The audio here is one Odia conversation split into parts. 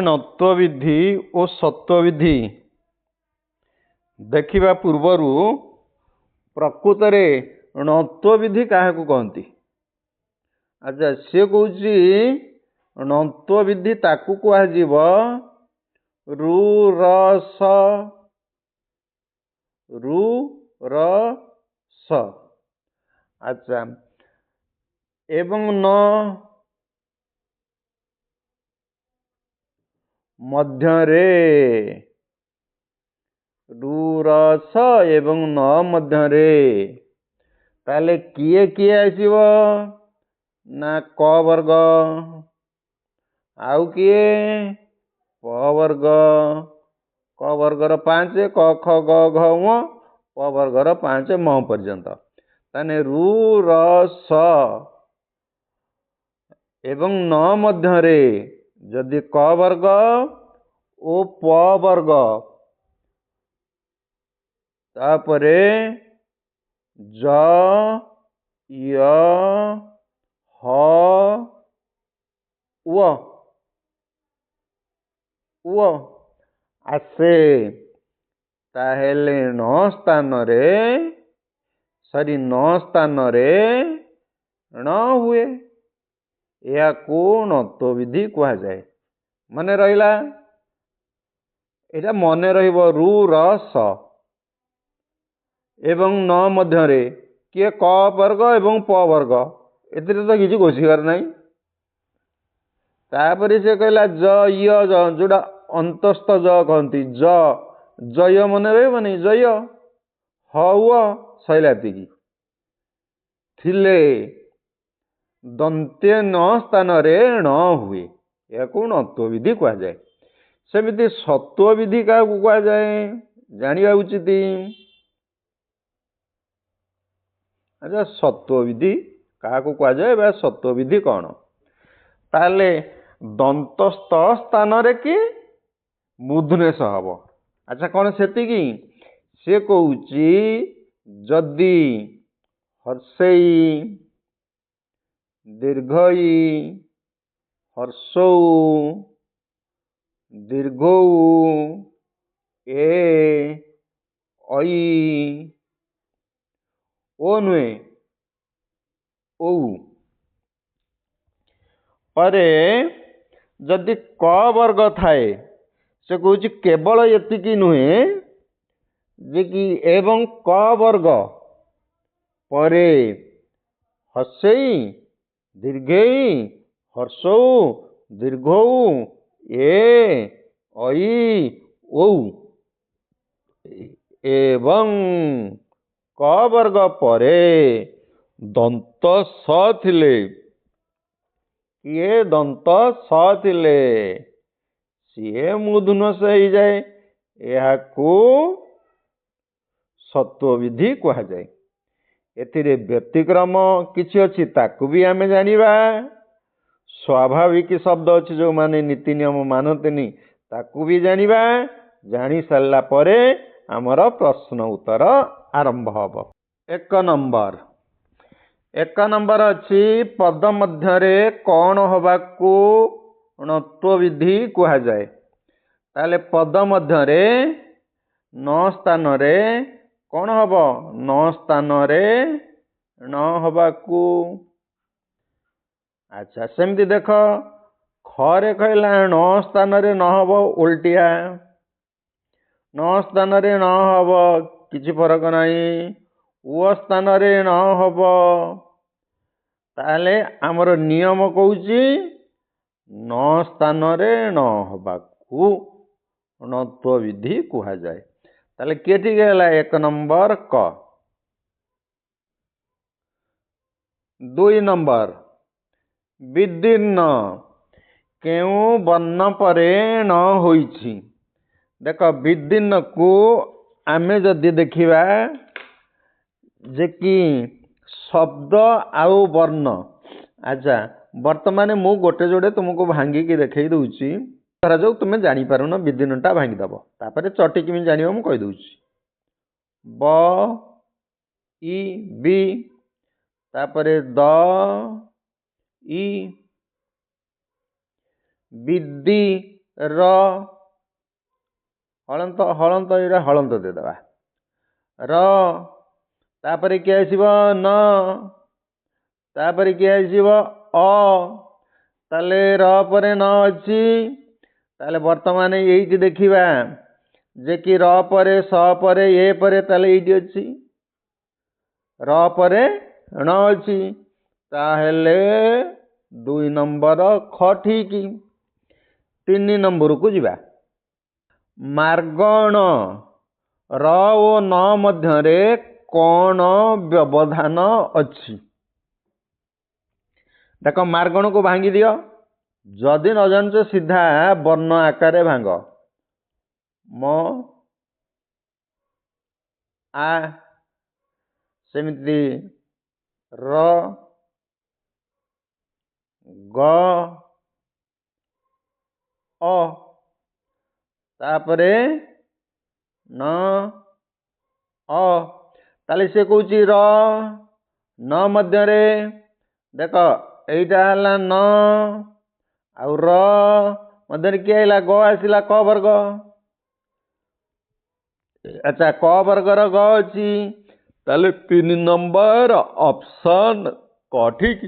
नत्व विधि और सत्व विधि देखिबा पूर्वरु प्रकृत रे नत्व विधि काहाकू कहती। अच्छा सी कौची नत्व विधि ताकू कह रु र स। अच्छा एवं न मध्य रे रु र स एवं न मध्य रे ताले किए किए आसीबो ना क वर्ग आउ किए प वर्ग क वर्गर 5 क ख ग घ ङ प वर्गर 5 म पर्यंत ताने रु र स एवं न मध्य रे जदि क वर्ग ओ प वर्ग तापरे ज य ह उ आसे ताहेले न स्थान रे सरी न स्थान रे न हुए या को नत्व विधि कहा जाए। मने रहिला एटा मने रहिबो रु र स एवं न मध्य रे किए क वर्ग एवं प वर्ग एतिरे तो किछि घोषिबार नाही। तापरे से कहला ज य ज जोड़ा अंतस्थ ज कहती ज जय मने रहबनी जय ह शैलाती की थिले दंते न स्थान रे न हुए या को नत्व विधि कहा जाए। सेमिति सत्व विधि का कहा जाए जानिबा उचित। अच्छा सत्व विधि क्या कहा जाए बा सत्व विधि कौन ताले दंतस्थ स्थान रे कि मूर्धन्य स हब। अच्छा कौन सेतिकी से कहूची जदि हर्षई दीर्घई हर्षौ दीर्घौ ए ऐ ओ नुए ओ परे जदि क वर्ग थाए से कहूची केवल एतिकी नुहे जे कि एवं क वर्ग परे हर्षई दीर्घई हर्षौ दीर्घौ ए ऐ औ एवं क वर्ग परे दंत स थिले किए दंत स थिले सीए मूर्धन्य से ही जाए यह को सत्व विधि कहा जाए। एथिरे व्यतिक्रम किछि अछि ताकू भी आमे जानिबा स्वाभाविक शब्द अछि जो माने नीति नियम मानतेनी ताकू भी जानिबा जानी सारला परे हमर प्रश्न उत्तर आरंभ हब। एक नंबर अछि पद मध्य रे कौन हबाकू नत्व विधि कहा जाए। ताले पद मध्य रे न स्थान रे कौन हब न स्थान रे न हबाकू। अच्छा सेमती देख खरे कहला न स्थान रे न हब उल्टिया न स्थान रे न हब किछि फरक नाही उ स्थान रे न हब ताले हमर नियम कहूची न स्थान रे न हबाकू नत्व विधि कहा जाए। ताले केठी गेला एक नंबर क। 2 नंबर विदीर्ण केउ वर्ण परे न होइछि। देख विदीर्ण को आमे जदि देखिबा जे कि शब्द आउ वर्ण। अच्छा वर्तमान मु गोटे जोड़े तुमको भांगी की देखई दूची धरा जाऊ तुम जानी पारुन विदीर्णटा भांगी दब तापर चटी किमि जानिबो मु कहि दूची ब इ बी तापरे द इ विदि र हलंत हलंत ये हलंत देदेबा र तापर किए आसीब न तापर किए आसीब अ ताले र परे न अच्छी ताले वर्तमान यही देखिबा जे कि र परे स परे ए परे ताले एटी अच्छी र परे ण अच्छी ताहेले 2 नंबर ख ठीक। 3 नंबर को जिबा मार्गण र ओ न मध्यरे कौन व्यवधान अच्छी देख मार्गण को भांगी दियो जदि न जानच सीधा वर्ण आकार भांग म आ सेमिति र ग अ तापरे न अ ताले से कहूची र न मध्यरे देख एटा हला न आउ र मध्यरे किए आइला ग आसिला क वर्ग। अच्छा क वर्गर ग अच्छी ताले 3 नंबर ऑप्शन क ठीक।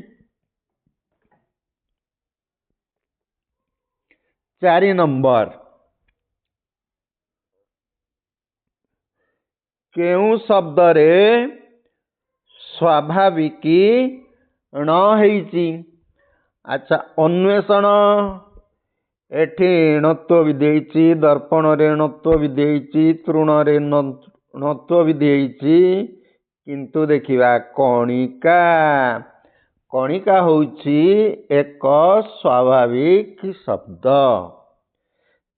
4 नंबर केउ शब्द रे स्वाभाविक न हेची। अच्छा अन्वेषण एठी णत्व विधि दर्पण रे णत्व विधि तृण रे णत्व विधि किंतु देखिबा कणिका कणिका होउची एक स्वाभाविक शब्द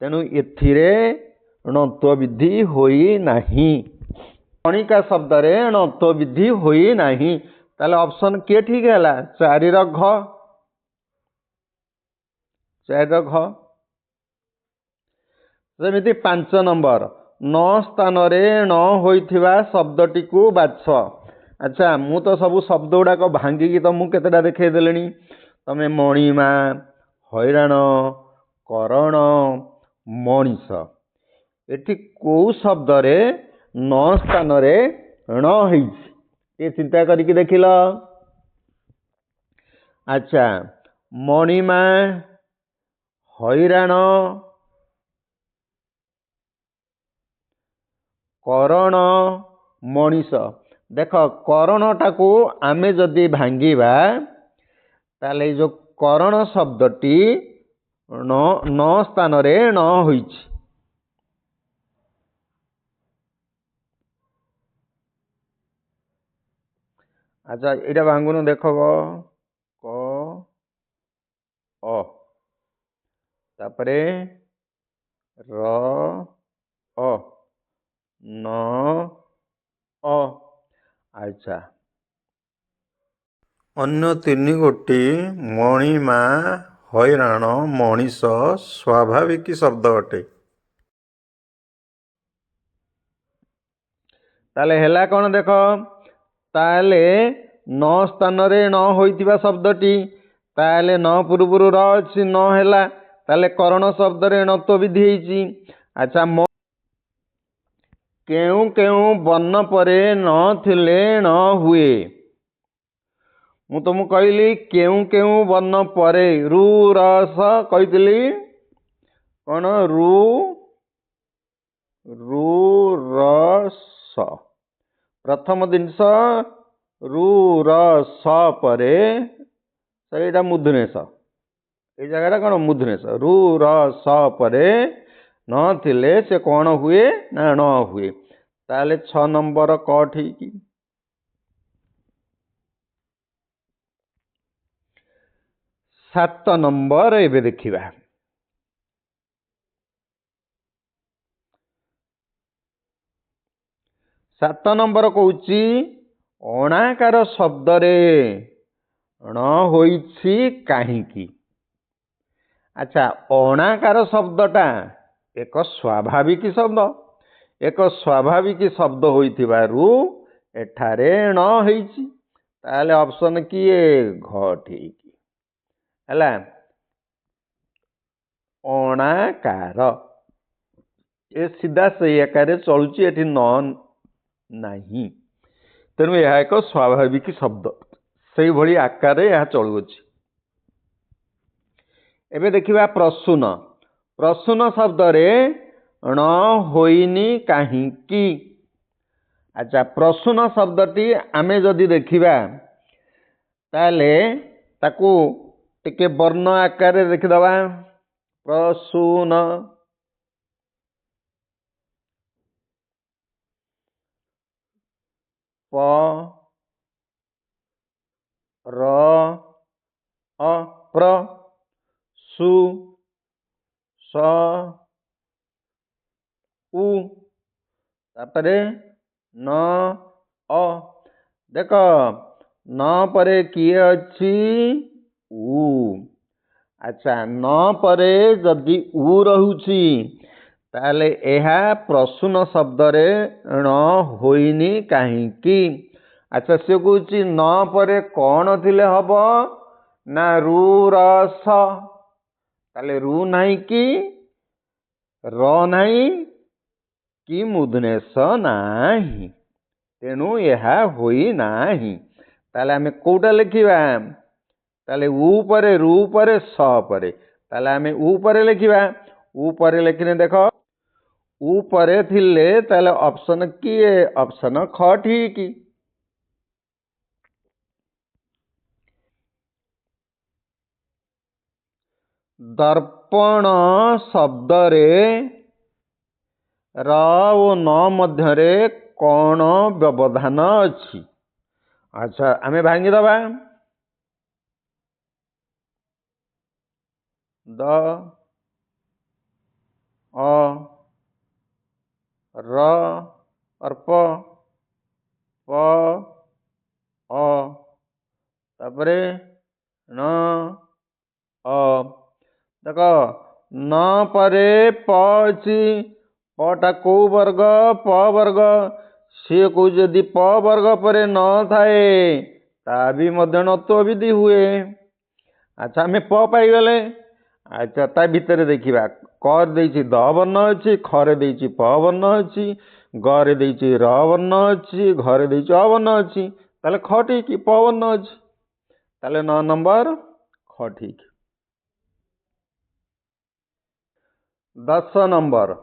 तेणु एथिरे णत्व विधि होई नाही कणिका शब्द रे णत्व विधि होई नाही ताले ऑप्शन के ठीक है 4 र घ 4 र घ। सेमिति 5 नंबर न स्थान रे न होइथिबा शब्दटी को बाछ। अच्छा मु तो सब शब्द गुड़ाक भांगिकी तुमको केतेटा देखै देलेनी तमे मणिमा हैराण करण मनीष एठी को शब्द रे न स्थान रे न होइछि ये चिंता करिकी देखिल। अच्छा मणिमा हैराण करण मनीष देख करण टाकू आमे जदि भांगिबा ताले जो करण शब्दटी न स्थान रे न होइछि। अच्छा एटा भांगुनु देख क अ तापरे र अ न अ। अच्छा अन्य 3 गोटी मणिमा हैराण मनीष स्वाभाविक शब्द अटे ताले हेला कौन देख ताले न स्थान रे न होइतिबा शब्दटी ताले न पूर्वरु र अछि न हेला ताले करण शब्द रे णत्व विधि हेछि। अच्छा केउ केउ वर्ण परे न थिले न हुए मु तुमको कहली केउ वर्ण परे रु रस कहितली कौन रु रु रस प्रथम जिनस रु रस परे सेटा मुधनेश ये जगह कौन मुधनेश रु रस परे न थिले से कौन हुए ना न हुए ताले 6 नंबर क ठीक। 7 नंबर एबे देखिबा 7 नंबर कहूची अणाकार शब्द रे न होइछि काहींकी। अच्छा अणाकार शब्दटा एक स्वाभाविक शब्द एक स्वाभाविक शब्द होइथिबारु एठारे न होइछि ताले ऑप्शन किए घ ठीक हैला। ଅଣାକାର। ଏ ସିଧା ସେଇ ଆକାରରେ ଚଳୁଛି, ଏଠି ନ ନାହିଁ। ତେଣୁ ଏହା ଏକ ସ୍ୱାଭାବିକ ଶବ୍ଦ, ସେଇଭଳି ଆକାରରେ ଏହା ଚଳୁଅଛି। ଏବେ ଦେଖିବା ପ୍ରସୂନ। ପ୍ରସୂନ ଶବ୍ଦରେ ଣ ହୋଇନି କାହିଁକି? ଆଚ୍ଛା, ପ୍ରସୂନ ଶବ୍ଦଟି ଆମେ ଯଦି ଦେଖିବା ତାହେଲେ ତାକୁ ଟିକେ ବର୍ଣ୍ଣ ଆକାରରେ ଦେଖିଦେବା। ପ୍ରସୂନ, ପ ର ଅ ପ୍ର, ସୁ ସ ଉ, ତାପରେ ନ ଅ। ଦେଖ, ନ ପରେ କିଏ ଅଛି? ଉ। ଆଚ୍ଛା, ନ ପରେ ଯଦି ଉ ରହୁଛି ତାହେଲେ ଏହା ପ୍ରସୂନ ଶବ୍ଦରେ ଣ ହୋଇନି କାହିଁକି? ଆଚ୍ଛା, ସେ କହୁଛି ନ ପରେ କଣ ଥିଲେ ହବ? ନା ରୁ ର ସ। ତାହେଲେ ରୁ ନାହିଁ କି ର ନାହିଁ କି ମୂର୍ଧନ୍ୟଷ ନାହିଁ, ତେଣୁ ଏହା ହୋଇନାହିଁ। ତାହେଲେ ଆମେ କୋଉଟା ଲେଖିବା? ତାହେଲେ ଉ ପରେ, ରୁ ପରେ, ସ ପରେ। ତାହେଲେ ଆମେ ଉ ପରେ ଲେଖିବା। ଉ ପରେ ଲେଖିଲେ ଦେଖ, ଉ ପରେ ଥିଲେ ତାହେଲେ ଅପସନ କିଏ? ଅପସନ ଖ ଠିକ। ଦର୍ପଣ ଶବ୍ଦରେ ର ଓ ନ ମଧ୍ୟରେ କଣ ବ୍ୟବଧାନ ଅଛି? ଆଚ୍ଛା, ଆମେ ଭାଙ୍ଗିଦେବା। ଦ ଅ ର ଅର୍ପ ପ ଅ, ତାପରେ ନ ଅ। ଦେଖ, ନ ପରେ ପ ଅଛି। ପଟା କୋଉ ବର୍ଗ? ପ ବର୍ଗ। ସିଏ କହୁଛି ଯଦି ପ ବର୍ଗ ପରେ ନ ଥାଏ ତା ବି ମଧ୍ୟ ନତ୍ୱ ବିଧି ହୁଏ। ଆଚ୍ଛା, ଆମେ ପ ପାଇଗଲେ। ଆଚ୍ଛା, ତା ଭିତରେ ଦେଖିବା, କ ଦେଇଛି ଦ ବର୍ଣ୍ଣ ଅଛି, ଖରେ ଦେଇଛି ପ ବର୍ଣ୍ଣ ଅଛି, ଗରେ ଦେଇଛି ର ବର୍ଣ୍ଣ ଅଛି, ଘରେ ଦେଇଛି ଅ ବର୍ଣ୍ଣ ଅଛି। ତାହେଲେ ଖ ଠିକ, ପ ବର୍ଣ୍ଣ ଅଛି। ତାହେଲେ 9 ନମ୍ବର ଖ ଠିକ। 10 ନମ୍ବର,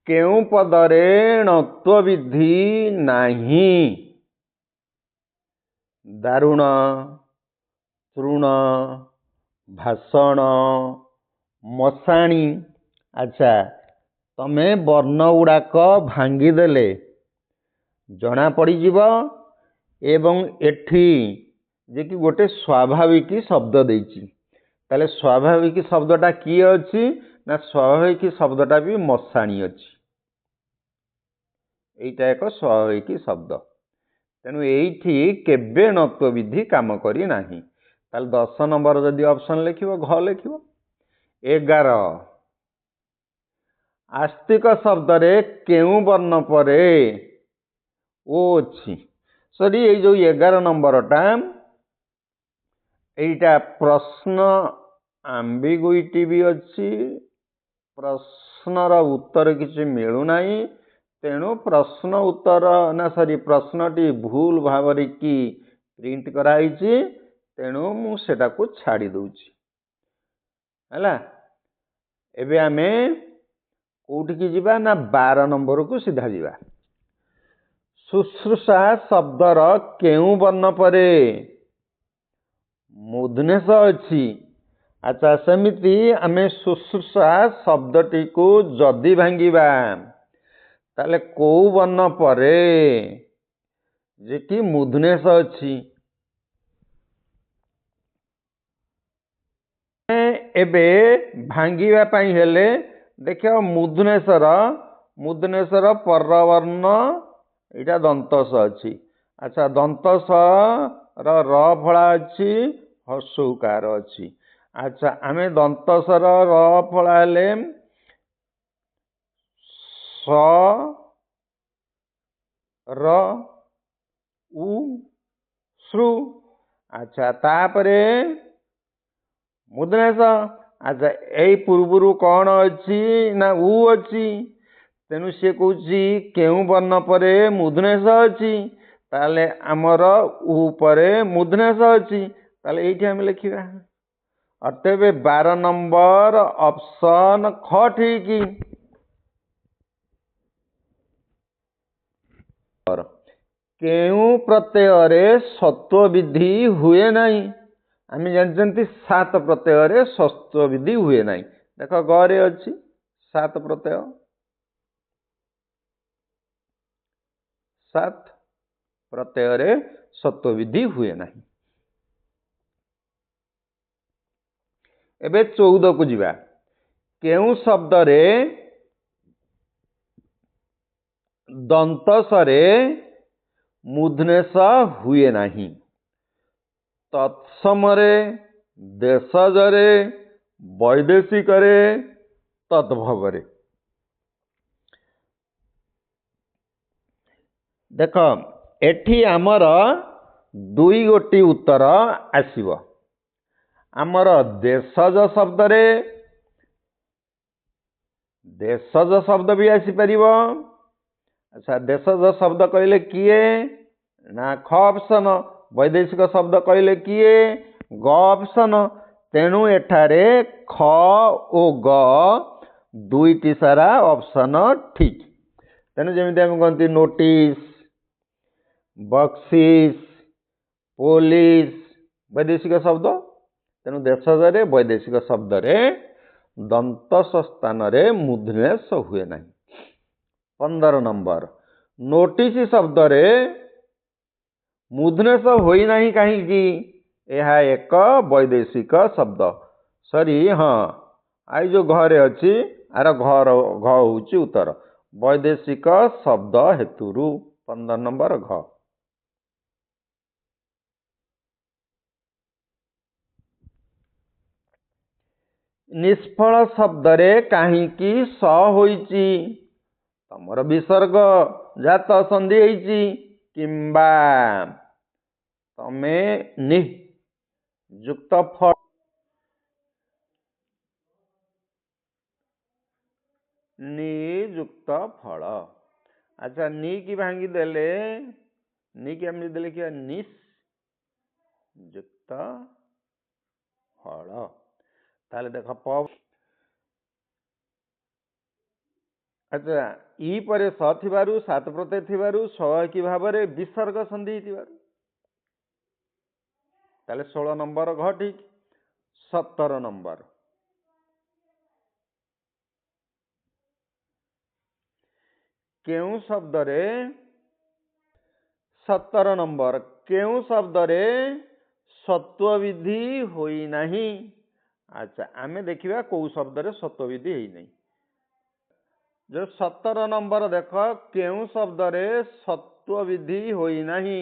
କେଉଁ ପଦରେ ଣତ୍ୱ ବିଧି ନାହିଁ? ଦାରୁଣ, ତୃଣ, ଭାଷଣ, ମଶାଣି। ଆଚ୍ଛା, ତମେ ବର୍ଣ୍ଣ ଗୁଡ଼ାକ ଭାଙ୍ଗିଦେଲେ ଜଣା ପଡ଼ିଯିବ। ଏବଂ ଏଠି ଯେ କି ଗୋଟେ ସ୍ୱାଭାବିକ ଶବ୍ଦ ଦେଇଛି, ତାହେଲେ ସ୍ୱାଭାବିକ ଶବ୍ଦଟା କିଏ ଅଛି? ନା ସ୍ୱାଭାବିକ ଶବ୍ଦଟା ବି ମଶାଣି ଅଛି। ଏଇଟା ଏକ ସ୍ୱାଭାବିକ ଶବ୍ଦ, ତେଣୁ ଏଇଠି କେବେ ଣତ୍ୱ ବିଧି କାମ କରି ନାହିଁ। ତାହେଲେ 10 ନମ୍ବର ଯଦି ଅପସନ ଲେଖିବ, ଘ ଲେଖିବ। 11, ଆସ୍ତିକ ଶବ୍ଦରେ କେଉଁ ବର୍ଣ୍ଣ ପରେ ଓ ଅଛି? ସରି, ଏଇ ଯୋଉ 11 ନମ୍ବରଟା, এইটা ପ୍ରଶ୍ନ ଆମ୍ବିଗୁଇଟି ବି ଅଛି, ପ୍ରଶ୍ନର ଉତ୍ତର କିଛି ମିଳୁନାହିଁ। ତେଣୁ ପ୍ରଶ୍ନ ଉତ୍ତର ପ୍ରଶ୍ନଟି ଭୁଲ ଭାବରେ କି ପ୍ରିଣ୍ଟ କରାଯାଇଛି, ତେଣୁ ମୁଁ ସେଟାକୁ ଛାଡ଼ି ଦଉଛି। ହେଲା, ଏବେ ଆମେ କୋଉଠିକି ଯିବା? ନା 12 ନମ୍ବରକୁ ସିଧା ଯିବା। ଶୁଶ୍ରୂଷା ଶବ୍ଦର କେଉଁ ବର୍ଣ୍ଣ ପରେ ମୂର୍ଧନ୍ୟଷ ଅଛି? ଆଚ୍ଛା, ସେମିତି ଆମେ ଶୁଶ୍ରୂଷା ଶବ୍ଦଟିକୁ ଯଦି ଭାଙ୍ଗିବା ତାହେଲେ କୋଉ ବର୍ଣ୍ଣ ପରେ ଯେ କି ମୂର୍ଧନ୍ୟଷ ଅଛି? ଏବେ ଭାଙ୍ଗିବା ପାଇଁ ହେଲେ ଦେଖିବ ମୂର୍ଧନ୍ୟଷର ପରବର୍ଣ୍ଣ ଏଇଟା ଦନ୍ତସ ଅଛି। ଆଚ୍ଛା, ଦନ୍ତସ ର ର ଫଳା ଅଛି, ହର୍ଷଉକାର ଅଛି। ଆଚ୍ଛା, ଆମେ ଦନ୍ତସର ର ଫଳା ହେଲେ ସ ର ଉ ଶ୍ରୁ। ଆଚ୍ଛା, ତାପରେ ମୂର୍ଧନ୍ୟଷ, ଆଚ୍ଛା ଏଇ ପୂର୍ବରୁ କ'ଣ ଅଛି ନା ଉ ଅଛି, ତେଣୁ ସେ କହୁଛି କେଉଁ ବର୍ଣ୍ଣ ପରେ ମୂର୍ଦ୍ଧନ୍ୟାସ ଅଛି, ତାହେଲେ ଆମର ଉ ପରେ ମୂର୍ଦ୍ଧନ୍ୟାସ ଅଛି, ତାହେଲେ ଏଇଠି ଆମେ ଲେଖିବା। ଅତଏବ 12 ନମ୍ବର ଅପସନ ଖ ଠିକ। କେଉଁ ପ୍ରତ୍ୟୟରେ ସତ୍ୱ ବିଧି ହୁଏ ନାହିଁ? ଆମେ ଜାଣିଛନ୍ତି 7 ପ୍ରତ୍ୟୟରେ ସତ୍ୱ ବିଧି ହୁଏ ନାହିଁ। ଦେଖ ଗରେ ଅଛି 7 ପ୍ରତ୍ୟୟ, 7 ପ୍ରତ୍ୟୟରେ ସତ୍ୱ ବିଧି ହୁଏ ନାହିଁ। ଏବେ 14 କୁ ଯିବା। କେଉଁ ଶବ୍ଦରେ ଦନ୍ତସରେ ମୂର୍ଦ୍ଧନ୍ୟାସ ହୁଏ ନାହିଁ? ତତ୍ସମରେ, ଦେଶଜରେ, ବୈଦେଶିକରେ, ତଦ୍ଭବରେ। ଦେଖ ଏଠି ଆମର 2 ଗୋଟି ଉତ୍ତର ଆସିବ। ଆମର ଦେଶଜ ଶବ୍ଦରେ ଦେଶଜ ଶବ୍ଦ ବି ଆସିପାରିବ। ଆଚ୍ଛା ଦେଶଜ ଶବ୍ଦ କହିଲେ କିଏ ନା ଖ ଅପସନ, ବୈଦେଶିକ ଶବ୍ଦ କହିଲେ କିଏ ଗ ଅପସନ। ତେଣୁ ଏଠାରେ ଖ ଓ ଗ ଦୁଇଟି ସାରା ଅପସନ ଠିକ। ତେଣୁ ଯେମିତି ଆମେ କହନ୍ତି ନୋଟିସ, ବକ୍ସିସ, ପୋଲିସ ବୈଦେଶିକ ଶବ୍ଦ। ତେଣୁ ଦେଶଜରେ ବୈଦେଶିକ ଶବ୍ଦରେ ଦନ୍ତସ ସ୍ଥାନରେ ମୂର୍ଦ୍ଧନ୍ୟାସ ହୁଏ ନାହିଁ। 15 ନମ୍ବର ନୋଟିସ ଶବ୍ଦରେ ମୂର୍ଦ୍ଧନ୍ୟାସ ହୋଇନାହିଁ କାହିଁକି? ଏହା ଏକ ବୈଦେଶିକ ଶବ୍ଦ। ସରି ହଁ ଆଇ ଯୋଉ ଘରେ ଅଛି ଆର ଘ ହଉଛି ଉତ୍ତର, ବୈଦେଶିକ ଶବ୍ଦ ହେତୁରୁ। 15 ନମ୍ବର ଘ। ନିଷ୍ଫଳ ଶବ୍ଦରେ କାହିଁକି ସ ହୋଇଛି? ତମର ବିସର୍ଗ ଜାତ ସନ୍ଧି ହେଇଛି, କିମ୍ବା ତମେ ଯୁକ୍ତ ଫଳ ନିଯୁକ୍ତ ଫଳ। ଆଚ୍ଛା ନି କି ଭାଙ୍ଗି ଦେଲେ, ନି କି ଆମେ ଲେଖିବା ନିସ୍ ଯୁକ୍ତ ଫଳ। ତାହେଲେ ଦେଖ ପ। ଆଚ୍ଛା ଇ ପରେ ସ ଥିବାରୁ 7 ପ୍ରତ୍ୟୟ ଥିବାରୁ ସହାୟକୀ ଭାବରେ ବିସର୍ଗ ସନ୍ଧି ହେଇଥିବାରୁ ତାହେଲେ 16 ନମ୍ବର ଘ ଠିକ। 17 ନମ୍ବର କେଉଁ ଶବ୍ଦରେ 17 ନମ୍ବର କେଉଁ ଶବ୍ଦରେ ସତ୍ୱ ବିଧି ହୋଇନାହିଁ? ଆଚ୍ଛା ଆମେ ଦେଖିବା କୋଉ ଶବ୍ଦରେ ସତ୍ୱ ବିଧି ହେଇନାହିଁ। ଯୋଉ 17 ନମ୍ବର ଦେଖ କେଉଁ ଶବ୍ଦରେ ସତ୍ୱ ବିଧି ହୋଇନାହିଁ।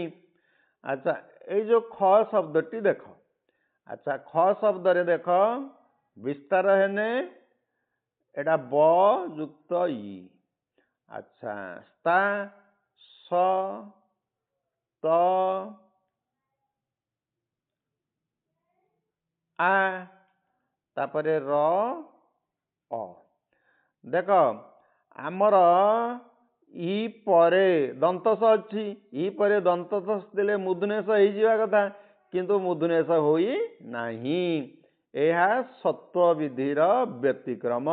ଆଚ୍ଛା ଏଇ ଯୋଉ ଖ ଶବ୍ଦଟି ଦେଖ। ଆଚ୍ଛା ଖ ଶବ୍ଦରେ ଦେଖ ବିସ୍ତାର ହେନେ ଏଟା ବ ଯୁକ୍ତ ଇ। ଆଚ୍ଛା ସ୍ତା, ସ, ତ, ଆ, ତାପରେ ର, ଅ। ଦେଖ ଆମର ଇ ପରେ ଦନ୍ତସ ଅଛି, ଇ ପରେ ଦନ୍ତସ ଦେଲେ ମୂର୍ଦ୍ଧନ୍ୟାସ ହେଇଯିବା କଥା, କିନ୍ତୁ ମୂର୍ଦ୍ଧନ୍ୟାସ ହୋଇ ନାହିଁ। ଏହା ସତ୍ୱ ବିଧିର ବ୍ୟତିକ୍ରମ।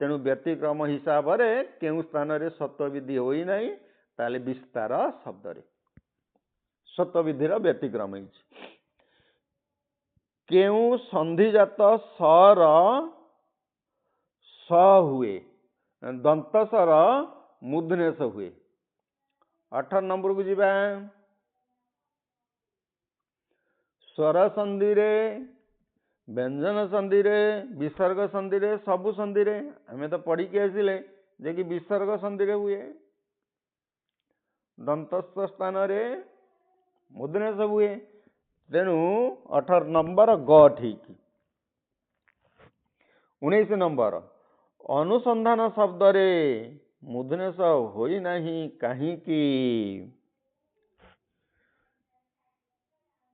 ତେଣୁ ବ୍ୟତିକ୍ରମ ହିସାବରେ କେଉଁ ସ୍ଥାନରେ ସତ୍ୱ ବିଧି ହୋଇନାହିଁ? ତାହେଲେ ବିସ୍ତାର ଶବ୍ଦରେ ସତ୍ୱ ବିଧିର ବ୍ୟତିକ୍ରମ ହେଇଛି। କେଉଁ ସନ୍ଧିଜାତ ସର ସ ହୁଏ, ଦନ୍ତସର ମୂର୍ଦ୍ଧନ୍ୟାସ ହୁଏ? 18 ନମ୍ବରକୁ ଯିବା। ସ୍ୱର ସନ୍ଧିରେ, ବ୍ୟଞ୍ଜନ ସନ୍ଧିରେ, ବିସର୍ଗ ସନ୍ଧିରେ, ସବୁ ସନ୍ଧିରେ ଆମେ ତ ପଢିକି ଆସିଲେ ଯେ କି ବିସର୍ଗ ସନ୍ଧିରେ ହୁଏ। ଦନ୍ତସ୍ଥ ସ୍ଥାନରେ ମୂର୍ଦ୍ଧନ୍ୟାସ ହୁଏ। ତେଣୁ 18 ନମ୍ବର ଗ ଠିକ। 19 ନମ୍ବର ଅନୁସନ୍ଧାନ ଶବ୍ଦରେ ମୂର୍ଦ୍ଧନ୍ୟାସ ହୋଇନାହିଁ କାହିଁକି?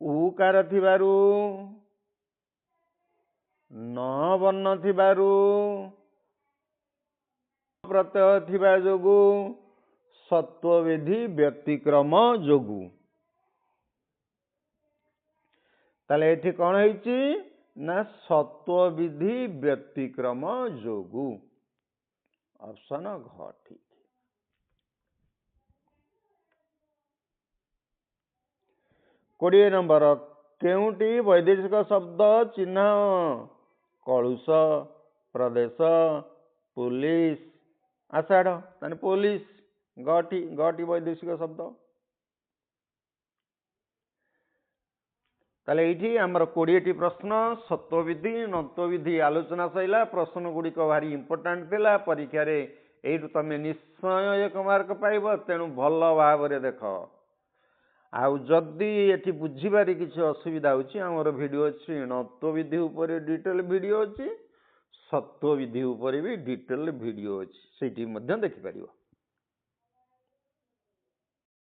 ଉକାର ଥିବାରୁ, न वर्ण थिबारु प्रत्यय थिबा जोगु सत्व विधि व्यतिक्रम जोगु ताले एठी कौन होईची ना सत्व विधि व्यतिक्रम जोगु ऑप्शन घ ठीक 20 नंबर केउटी वैदेशिक शब्द चिन्ह कलुष प्रदेश पुलिस आषाढ़ ताने पुलिस गटी वैदेशिक शब्द ताले एठी हमर 20टी प्रश्न सत्वविधि नत्वविधि आलोचना सैला प्रश्न गुड़िक भारी इंपोर्टेंट थिला परीक्षा रे एठु तमे निश्चय 1 मार्क पाइबो तेणु भल भाव रे देख आउ जदि एठी बुझिबारी किछि असुविधा होछि हमर वीडियो अछि नत्वविधि ऊपर डिटेल वीडियो अछि सत्वविधि ऊपर भी डिटेल वीडियो अछि सेठी मध्य देखि परिबो।